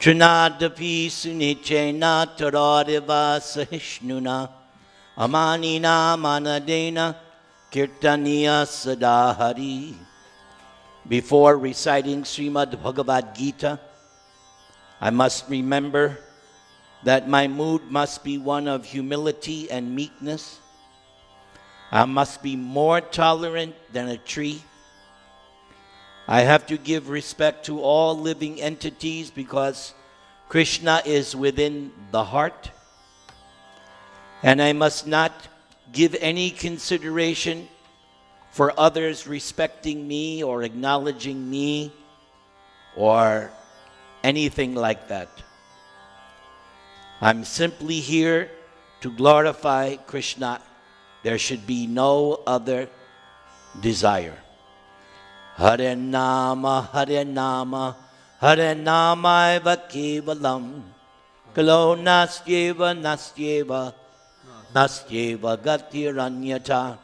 Trinadapi sunichena taradeva sahishnuna amanina manadena kirtaniya sadahari. Before reciting Srimad Bhagavad-gītā, I must remember that my mood must be one of humility and meekness. I must be more tolerant than a tree. I have to give respect to all living entities because Krishna is within the heart. And I must not give any consideration for others respecting me or acknowledging me or anything like that. I'm simply here to glorify Krishna. There should be no other desire. Hare Nama, Hare Nama, Hare Nama eva kevalam, kalo nastyeva, nastyeva, nastyeva gatiranyata.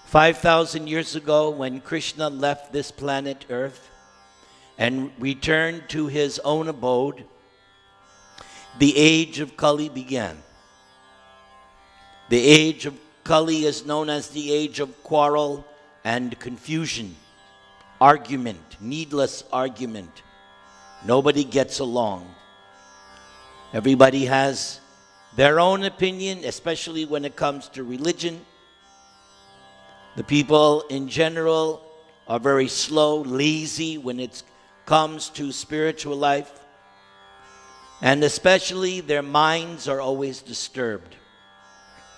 5,000 years ago, when Krishna left this planet Earth and returned to his own abode, the age of Kali began. The age of Kali is known as the age of quarrel and confusion, argument, needless argument. Nobody gets along. Everybody has their own opinion, especially when it comes to religion. The people in general are very slow, lazy when it comes to spiritual life. And especially their minds are always disturbed.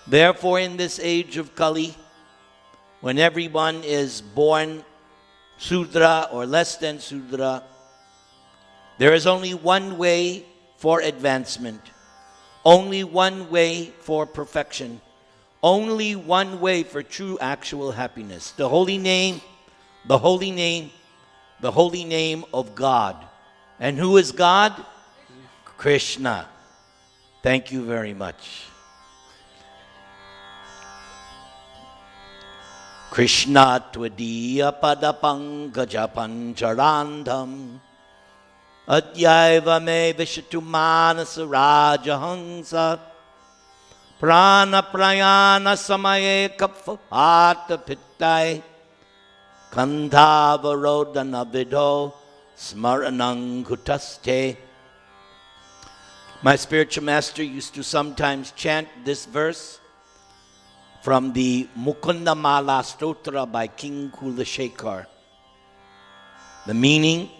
Therefore, in this age of Kali, when everyone is born Sudra or less than Sudra, there is only one way for advancement, only one way for perfection, only one way for true actual happiness. The holy name, the holy name, the holy name of God. And who is God? Krishna. Thank you very much. Krishna tvadiya padapankaja pancharandham adyaiva me vishatu manasa rajahansa prana prayana samaye kapha ata pittai kandhavarodana vidho smaranang kutaste. My spiritual master used to sometimes chant this verse from the Mukundamala Stotra by King Kulashekar. The meaning,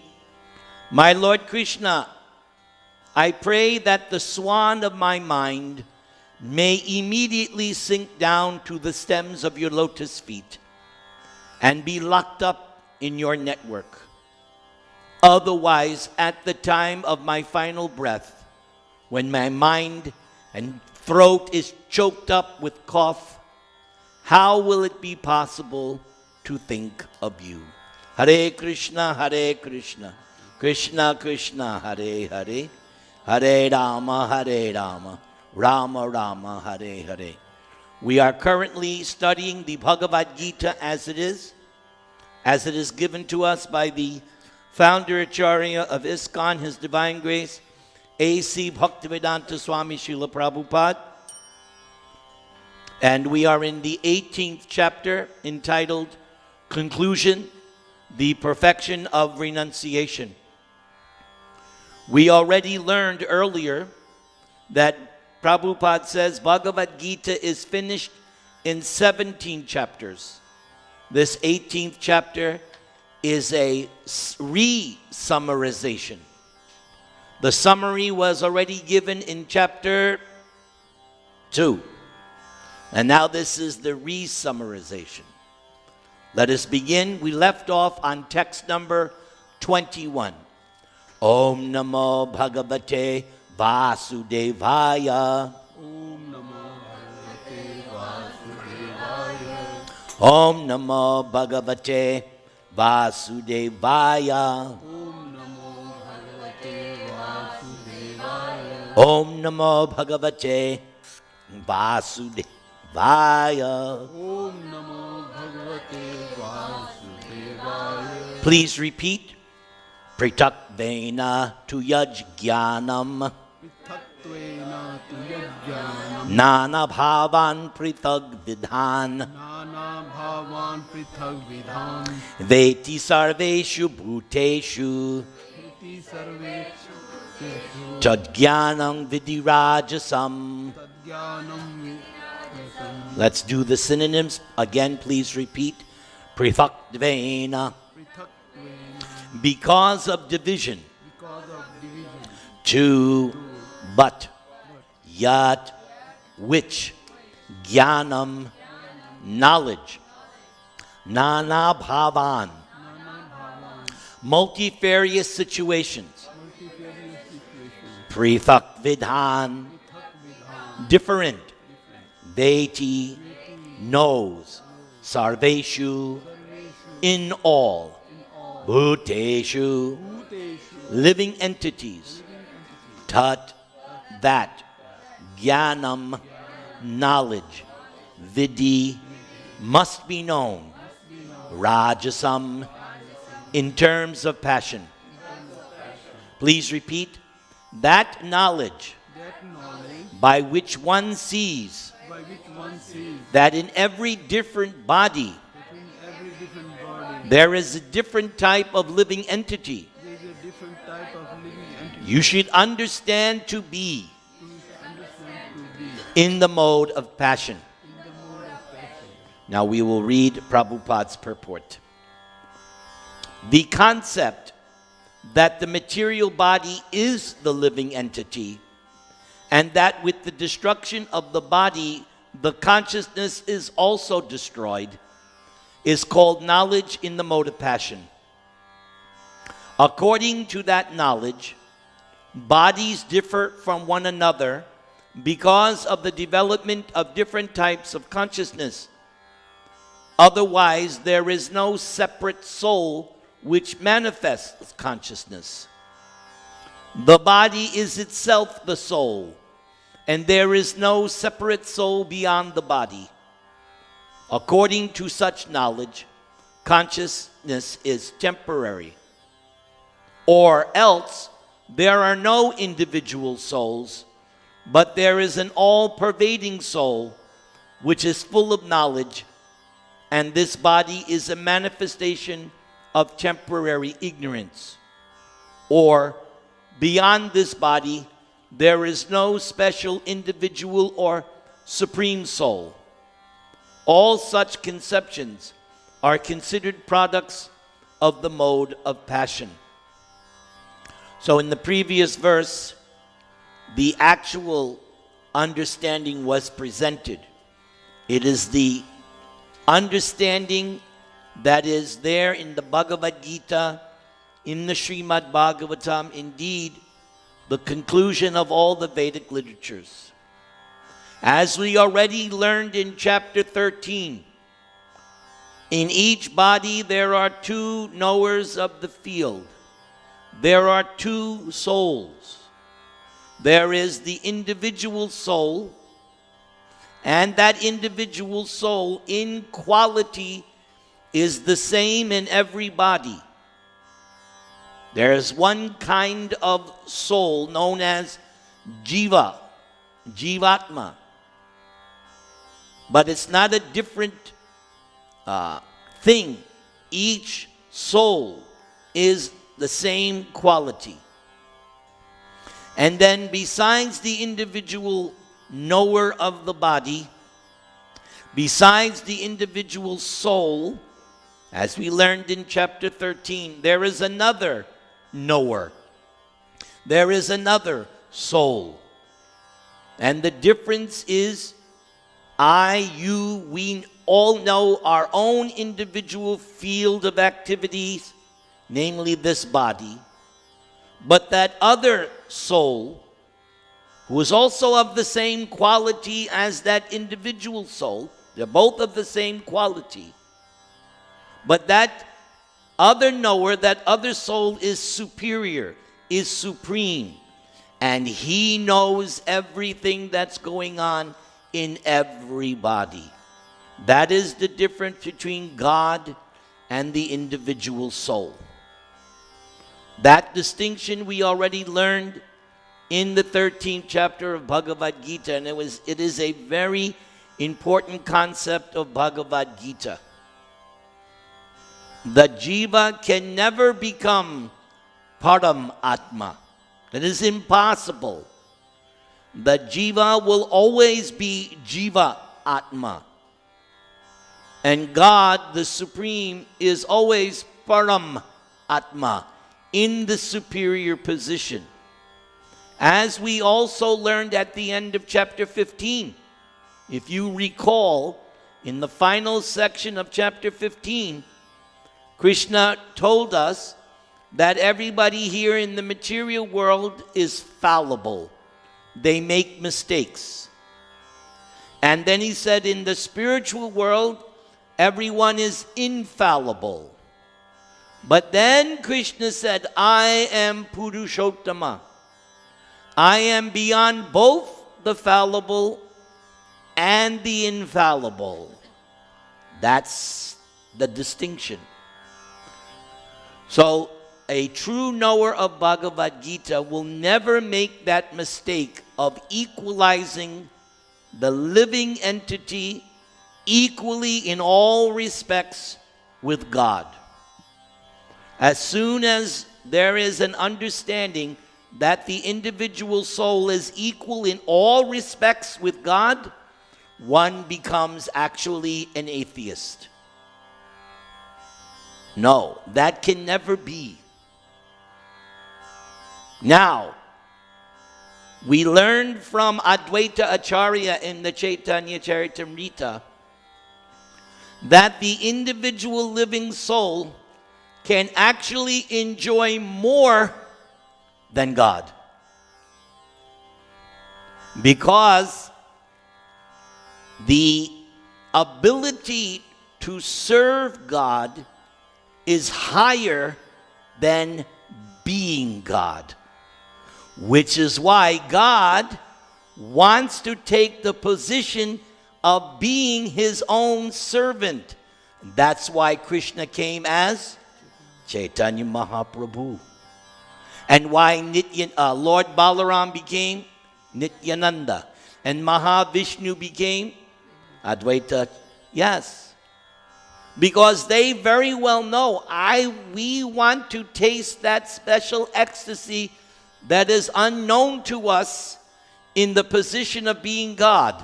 my Lord Krishna, I pray that the swan of my mind may immediately sink down to the stems of your lotus feet and be locked up in your network. Otherwise, at the time of my final breath, when my mind and throat is choked up with cough, how will it be possible to think of you? Hare Krishna, Krishna Krishna, Hare Hare, Hare Rama, Rama Rama, Hare Hare. We are currently studying the Bhagavad-gītā as it is given to us by the founder Acharya of ISKCON, His Divine Grace, A.C. Bhaktivedanta Swami Srila Prabhupada. And we are in the 18th chapter entitled Conclusion, the Perfection of Renunciation. We already learned earlier that Prabhupada says Bhagavad-gītā is finished in 17 chapters. This 18th chapter is a re-summarization. The summary was already given in chapter 2. And now this is the re-summarization. Let us begin. We left off on text number 21. Om Namo Bhagavate Vasudevaya. Om Namo Bhagavate Vasudevaya. Om Namo Bhagavate Vasudevaya. Om Namo Bhagavate Vasudevaya. Om Namo Bhagavate Vasudevaya. Please repeat. Pritatvena tu yajnanam Prithatvena tu yajnanam Nana bhavan prithag vidhan Nana bhavan prithag vidhan Veti sarveshu bhuteshu Iti sarveshu teshu Tadjnanam vidirajasam. Tadjnanam Let's do the synonyms. Again, please repeat. Prithaktvena, Prithatvena because of division. because of division To, but. Yat, which. Jnanam, knowledge. Nana bhavan, multifarious situations. multifarious situations Prithak vidhan, different. Veti, knows. Sarveshu, in all. Bhuteshu, Bhuteshu living entities. Tat, that. Jnanam, knowledge. Vidi, must be known. Rajasam, in terms of passion. Please repeat. That knowledge that knowledge by which one sees by which one sees that in every different body that in every different body there is a different type of living entity. there is a different type of living entity You should understand to be to understand to be in the mode of passion. in the mode of passion. Now we will read Prabhupada's purport. The concept that the material body is the living entity and that with the destruction of the body, the consciousness is also destroyed, is called knowledge in the mode of passion. According to that knowledge, bodies differ from one another because of the development of different types of consciousness. Otherwise, there is no separate soul which manifests consciousness. The body is itself the soul, and there is no separate soul beyond the body. According to such knowledge, consciousness is temporary. Or else, there are no individual souls, but there is an all-pervading soul which is full of knowledge, and this body is a manifestation of temporary ignorance. Or, beyond this body, there is no special individual or supreme soul. All such conceptions are considered products of the mode of passion. So in the previous verse, the actual understanding was presented. It is the understanding that is there in the Bhagavad-gītā, in the Srimad Bhagavatam, indeed, the conclusion of all the Vedic literatures. As we already learned in chapter 13, in each body there are two knowers of the field. There are two souls. There is the individual soul, and that individual soul in quality is the same in every body. There is one kind of soul known as jiva, jivatma. But it's not a different thing. Each soul is the same quality. And then besides the individual knower of the body, besides the individual soul, as we learned in chapter 13, there is another knower. There is another soul. And the difference is I, you, we all know our own individual field of activities, namely this body. But that other soul, who is also of the same quality as that individual soul, they're both of the same quality. But that other knower, that other soul is superior, is supreme. And he knows everything that's going on in everybody. That is the difference between God and the individual soul. That distinction we already learned in the 13th chapter of Bhagavad-gītā, and it is a very important concept of Bhagavad-gītā. The jiva can never become param atma. That is impossible. The jiva will always be jiva atma. And God, the Supreme, is always param atma, in the superior position. As we also learned at the end of chapter 15, if you recall, in the final section of chapter 15, Krishna told us that everybody here in the material world is fallible. They make mistakes. And then he said in the spiritual world, everyone is infallible. But then Krishna said, I am Purushottama. I am beyond both the fallible and the infallible. That's the distinction. So a true knower of Bhagavad-gītā will never make that mistake of equalizing the living entity equally in all respects with God. As soon as there is an understanding that the individual soul is equal in all respects with God, one becomes actually an atheist. No, that can never be. Now, we learned from Advaita Acharya in the Chaitanya Charitamrita that the individual living soul can actually enjoy more than God. Because the ability to serve God is higher than being God. Which is why God wants to take the position of being his own servant. That's why Krishna came as Chaitanya Mahaprabhu. And why Lord Balaram became Nityananda. And Mahavishnu became Advaita. Yes. Because they very well know, we want to taste that special ecstasy that is unknown to us in the position of being God.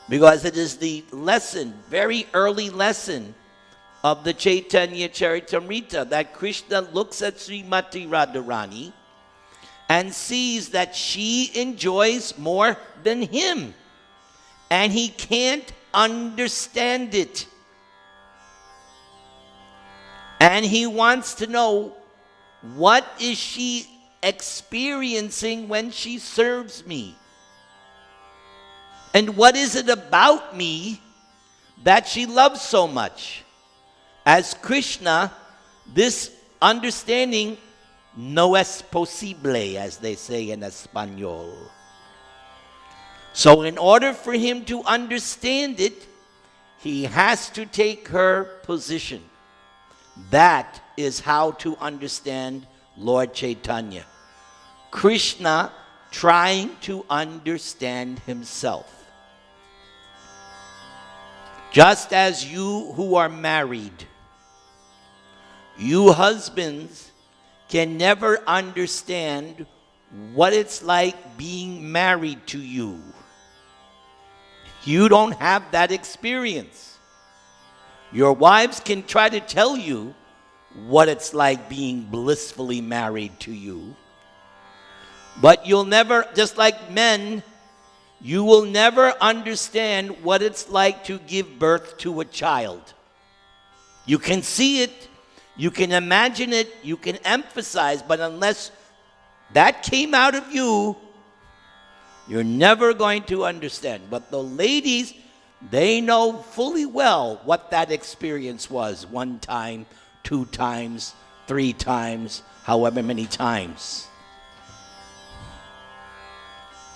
Because it is the lesson, very early lesson of the Chaitanya Charitamrita, that Krishna looks at Srimati Radharani and sees that she enjoys more than him. And he can't understand it. And he wants to know, what is she experiencing when she serves me? And what is it about me that she loves so much? As Krishna, this understanding no es posible, as they say in Espanol. So in order for him to understand it, he has to take her position. That is how to understand Lord Chaitanya. Krishna trying to understand himself. Just as you who are married, you husbands can never understand what it's like being married to you. You don't have that experience. Your wives can try to tell you what it's like being blissfully married to you. But you'll never, just like men, you will never understand what it's like to give birth to a child. You can see it, you can imagine it, you can emphasize, but unless that came out of you, you're never going to understand. But the ladies, they know fully well what that experience was. 1 time, 2 times, 3 times, however many times.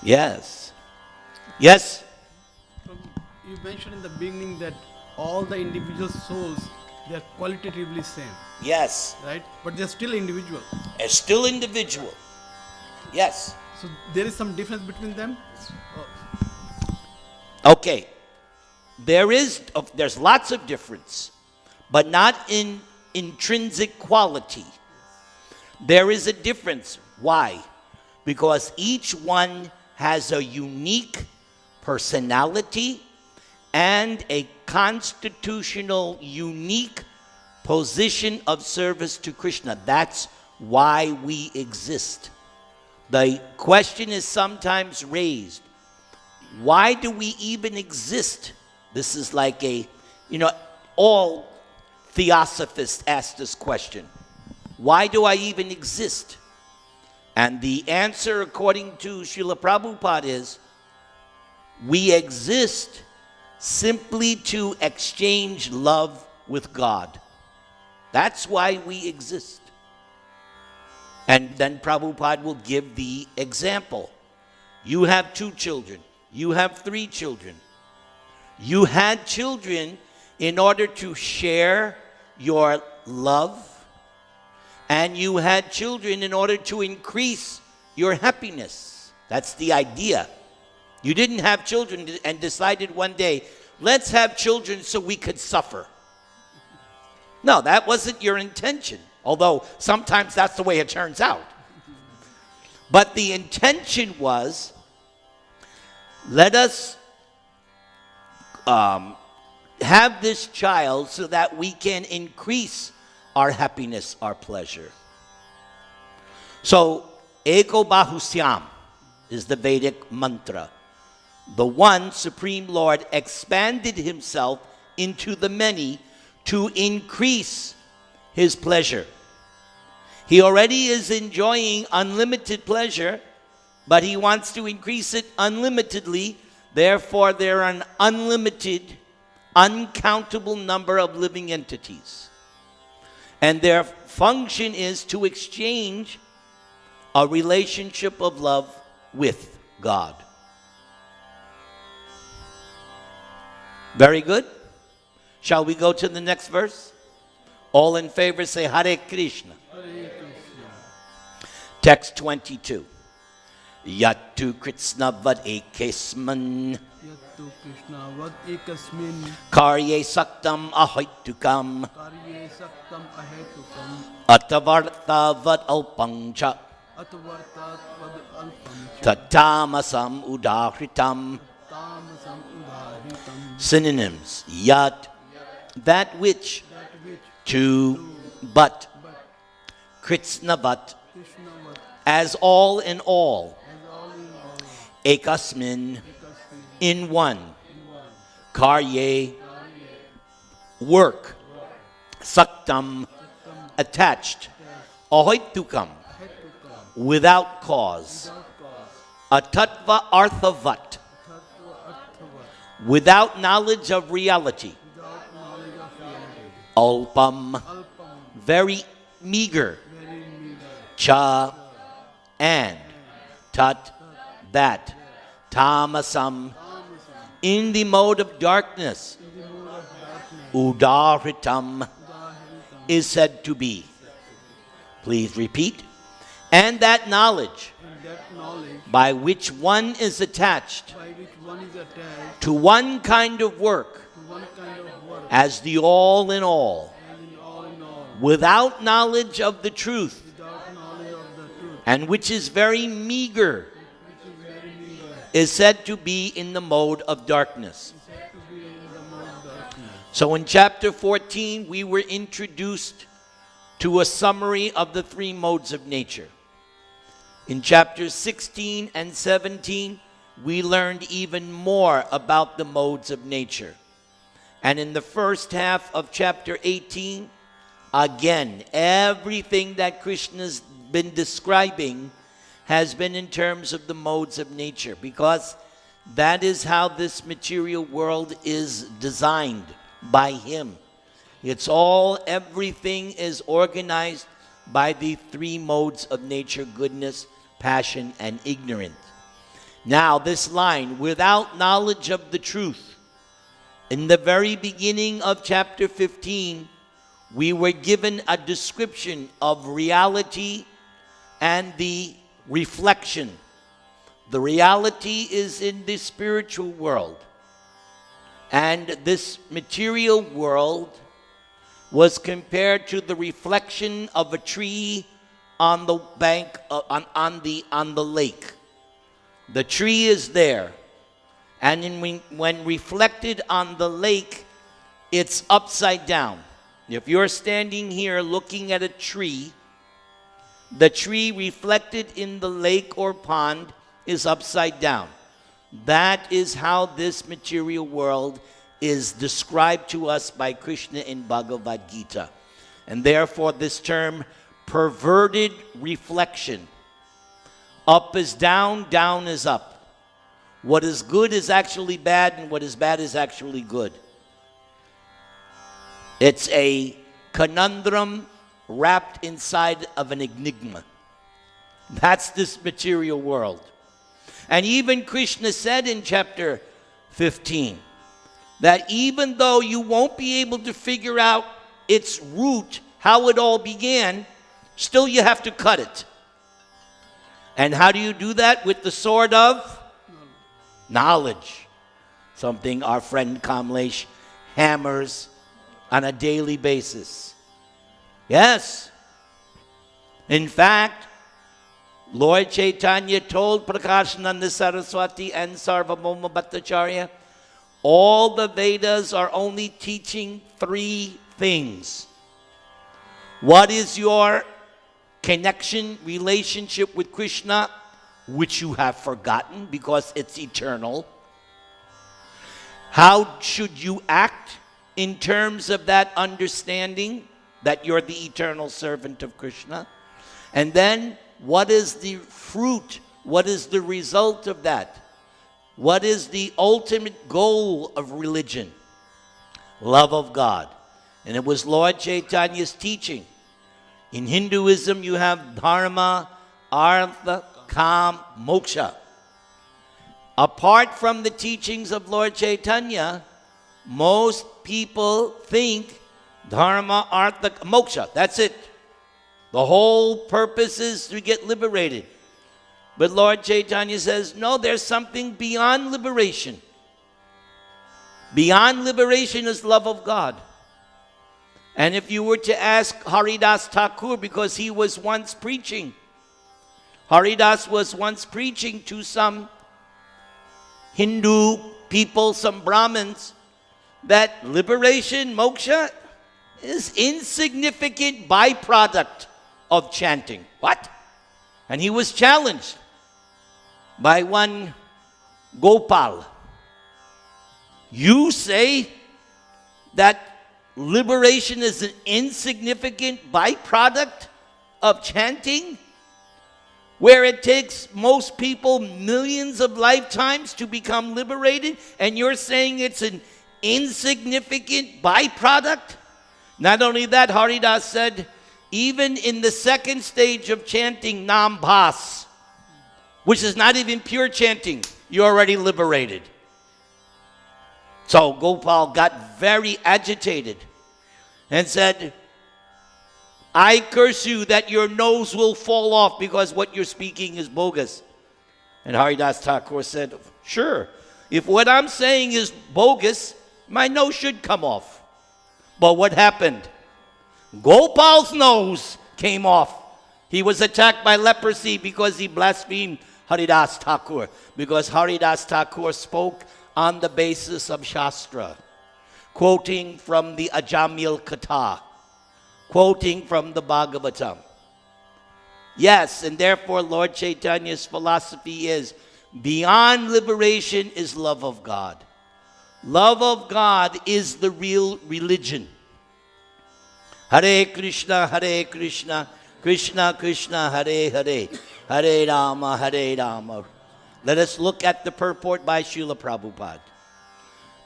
Yes. Yes? You mentioned in the beginning that all the individual souls They are qualitatively same, Yes. right? But they are still individual. It's still individual. Yes. So there is some difference between them. Okay. There's lots of difference, but not in intrinsic quality. There is a difference. Why? Because each one has a unique personality and a constitutional, unique position of service to Krishna. That's why we exist. The question is sometimes raised, why do we even exist? This is like all theosophists ask this question. Why do I even exist? And the answer, according to Srila Prabhupada, is we exist simply to exchange love with God. That's why we exist. And then Prabhupada will give the example. You have 2 children. You have 3 children. You had children in order to share your love, and you had children in order to increase your happiness. That's the idea. You didn't have children and decided one day, let's have children so we could suffer. No, that wasn't your intention. Although sometimes that's the way it turns out. But the intention was, let us have this child so that we can increase our happiness, our pleasure. So, Eko Bahusyam is the Vedic mantra. The one Supreme Lord expanded himself into the many to increase his pleasure. He already is enjoying unlimited pleasure, but he wants to increase it unlimitedly. Therefore, there are an unlimited, uncountable number of living entities. And their function is to exchange a relationship of love with God. Very good. Shall we go to the next verse? All in favor say Hare Krishna. Hare Krishna. Text 22. Yattu Krishna vad ekesman Yattu Krishna vad ekasmin karye saktam ahaitukam karye saktam ahetukam atavarta vad alpangcha atvartat vad alpam tatamasam udahritam. tamasam udahritam. Synonyms. Yat, that which, That which to, but, Krishnavat, Krishna vad as all in all, as all in all, ekasmin, ekasmin in one, in one, karye, work, saktam, attached, ahoitukam, hetukam, without cause, without cause, atatva arthavat, tattva arthavat, without knowledge of reality, without knowledge of reality, alpam, alpam, very meager, very meager, cha, and, tat, that, tamasam, tamasam, in the mode of darkness, in the mode of darkness, udahritam, udahritam, is said to be. Please repeat. And that knowledge and that knowledge by which one is attached by which one is attached to one kind of work to one kind of work, as the all in all, and in all, without knowledge of the truth, without knowledge of the truth, and which is very meager, which is very meager, is said to be in the mode of darkness. is said to be in the mode of darkness. So in chapter 14, we were introduced to a summary of the 3 modes of nature. In chapters 16 and 17, we learned even more about the modes of nature. And in the first half of chapter 18, again, everything that Krishna's been describing has been in terms of the modes of nature, because that is how this material world is designed by him. Everything is organized by the 3 modes of nature: goodness, passion, and ignorance. Now, this line, without knowledge of the truth, in the very beginning of chapter 15, we were given a description of reality and the reflection. The reality is in the spiritual world. And this material world was compared to the reflection of a tree on the bank, on the lake. The tree is there. And when reflected on the lake, it's upside down. If you're standing here looking at a tree, the tree reflected in the lake or pond is upside down. That is how this material world is described to us by Krishna in Bhagavad-gītā. And therefore this term, perverted reflection. Up is down, down is up. What is good is actually bad, and what is bad is actually good. It's a conundrum wrapped inside of an enigma. That's this material world. And even Krishna said in chapter 15 that even though you won't be able to figure out its root, how it all began, still you have to cut it. And how do you do that? With the sword of knowledge. Something our friend Kamlesh hammers on a daily basis. Yes. In fact, Lord Chaitanya told Prakashananda Saraswati and Sarvabhauma Bhattacharya, all the Vedas are only teaching three things. What is your connection, relationship with Krishna, which you have forgotten because it's eternal? How should you act in terms of that understanding that you're the eternal servant of Krishna? And then, what is the fruit? What is the result of that? What is the ultimate goal of religion? Love of God. And it was Lord Chaitanya's teaching. In Hinduism, you have dharma, artha, kam, moksha. Apart from the teachings of Lord Chaitanya, most people think dharma, artha, moksha. That's it. The whole purpose is to get liberated. But Lord Chaitanya says, no, there's something beyond liberation. Beyond liberation is love of God. And if you were to ask Haridas Thakur, because he was once preaching, Haridas was once preaching to some Hindu people, some Brahmins, that liberation, moksha, is insignificant byproduct of chanting. What? And he was challenged by one Gopal. You say that liberation is an insignificant byproduct of chanting, where it takes most people millions of lifetimes to become liberated, and you're saying it's an insignificant byproduct? Not only that, Haridas said, even in the second stage of chanting Nam Bhas, which is not even pure chanting, you're already liberated. So Gopal got very agitated and said, I curse you that your nose will fall off because what you're speaking is bogus. And Haridas Thakur said, sure, if what I'm saying is bogus, my nose should come off. But what happened? Gopal's nose came off. He was attacked by leprosy because he blasphemed Haridas Thakur. Because Haridas Thakur spoke on the basis of Shastra, quoting from the Ajamil Katha, quoting from the Bhagavatam. Yes, and therefore Lord Chaitanya's philosophy is, beyond liberation is love of God. Love of God is the real religion. Hare Krishna, Krishna Krishna, Hare Hare, Hare Rama. Let us look at the purport by Srila Prabhupada.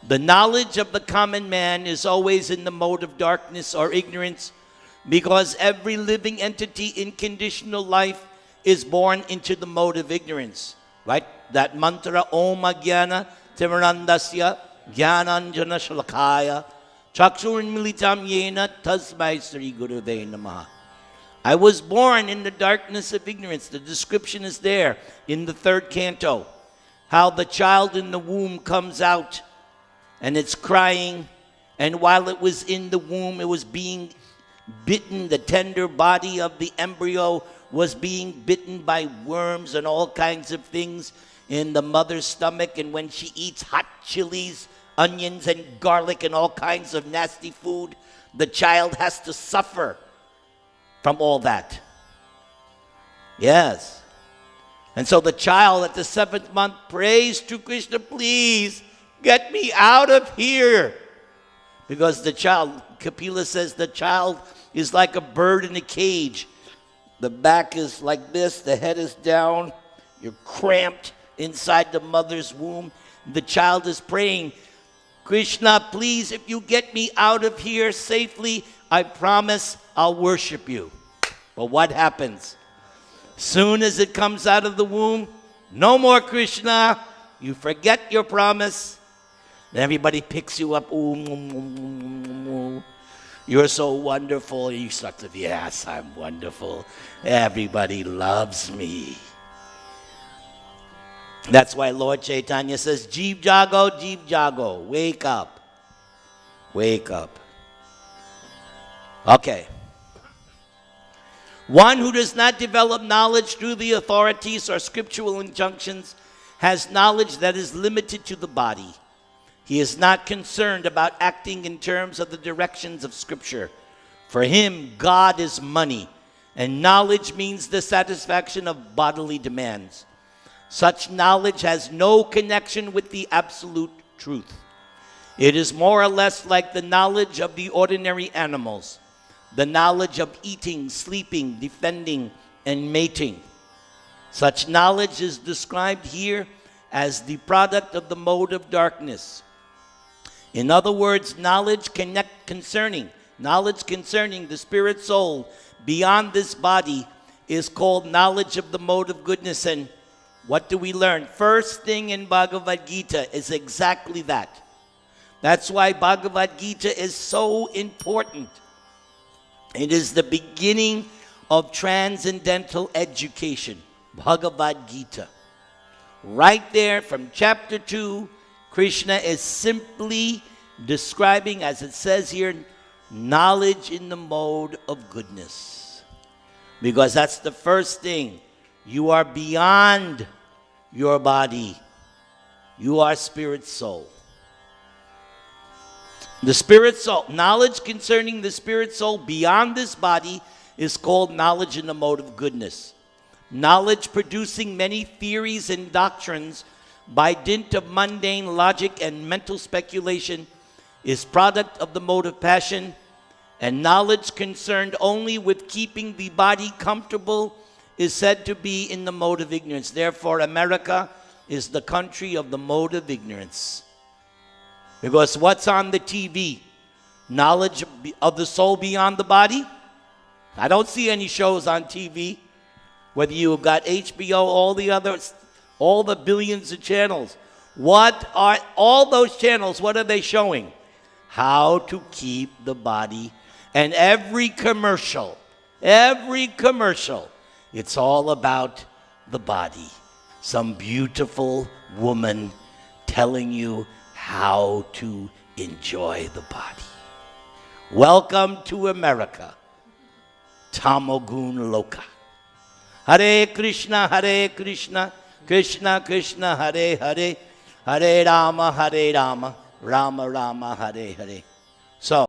The knowledge of the common man is always in the mode of darkness or ignorance, because every living entity in conditional life is born into the mode of ignorance. Right? That mantra, Om Ajnana Timirandasya Jnananjana Shalakaya Chakshurmilitam yena tasmai Sri Guruve namaha. I was born in the darkness of ignorance. The description is there in the 3rd canto. How the child in the womb comes out and it's crying. And while it was in the womb, it was being bitten. The tender body of the embryo was being bitten by worms and all kinds of things in the mother's stomach. And when she eats hot chilies, onions and garlic and all kinds of nasty food, the child has to suffer from all that. Yes. And so the child at the 7th month prays to Krishna, please get me out of here. Because the child, Kapila says, the child is like a bird in a cage. The back is like this, the head is down, you're cramped inside the mother's womb. The child is praying, Krishna, please, if you get me out of here safely, I promise I'll worship you. But what happens? Soon as it comes out of the womb, no more Krishna. You forget your promise. And everybody picks you up. Ooh, you're so wonderful. You start to, yes, I'm wonderful. Everybody loves me. That's why Lord Chaitanya says, Jeev Jago, wake up. Wake up. Okay. One who does not develop knowledge through the authorities or scriptural injunctions has knowledge that is limited to the body. He is not concerned about acting in terms of the directions of Scripture. For him, God is money, and knowledge means the satisfaction of bodily demands. Such knowledge has no connection with the absolute truth. It is more or less like the knowledge of the ordinary animals, the knowledge of eating, sleeping, defending, and mating. Such knowledge is described here as the product of the mode of darkness. In other words, knowledge concerning the spirit soul beyond this body is called knowledge of the mode of goodness. And what do we learn? First thing in Bhagavad-gītā is exactly that. That's why Bhagavad-gītā is so important. It is the beginning of transcendental education. Bhagavad-gītā. Right there from chapter 2, Krishna is simply describing, as it says here, knowledge in the mode of goodness. Because that's the first thing. You are beyond your body. You are spirit soul. The spirit soul, knowledge concerning the spirit soul beyond this body is called knowledge in the mode of goodness. Knowledge producing many theories and doctrines by dint of mundane logic and mental speculation is product of the mode of passion, and knowledge concerned only with keeping the body comfortable is said to be in the mode of ignorance. Therefore, America is the country of the mode of ignorance. Because what's on the TV? Knowledge of the soul beyond the body? I don't see any shows on TV. Whether you've got HBO, all the others, all the billions of channels. What are all those channels? What are they showing? How to keep the body. And every commercial, it's all about the body. Some beautiful woman telling you how to enjoy the body. Welcome to America. Tamogun Loka. Hare Krishna, Krishna Krishna, Hare Hare, Hare Rama, Rama Rama, Hare Hare. So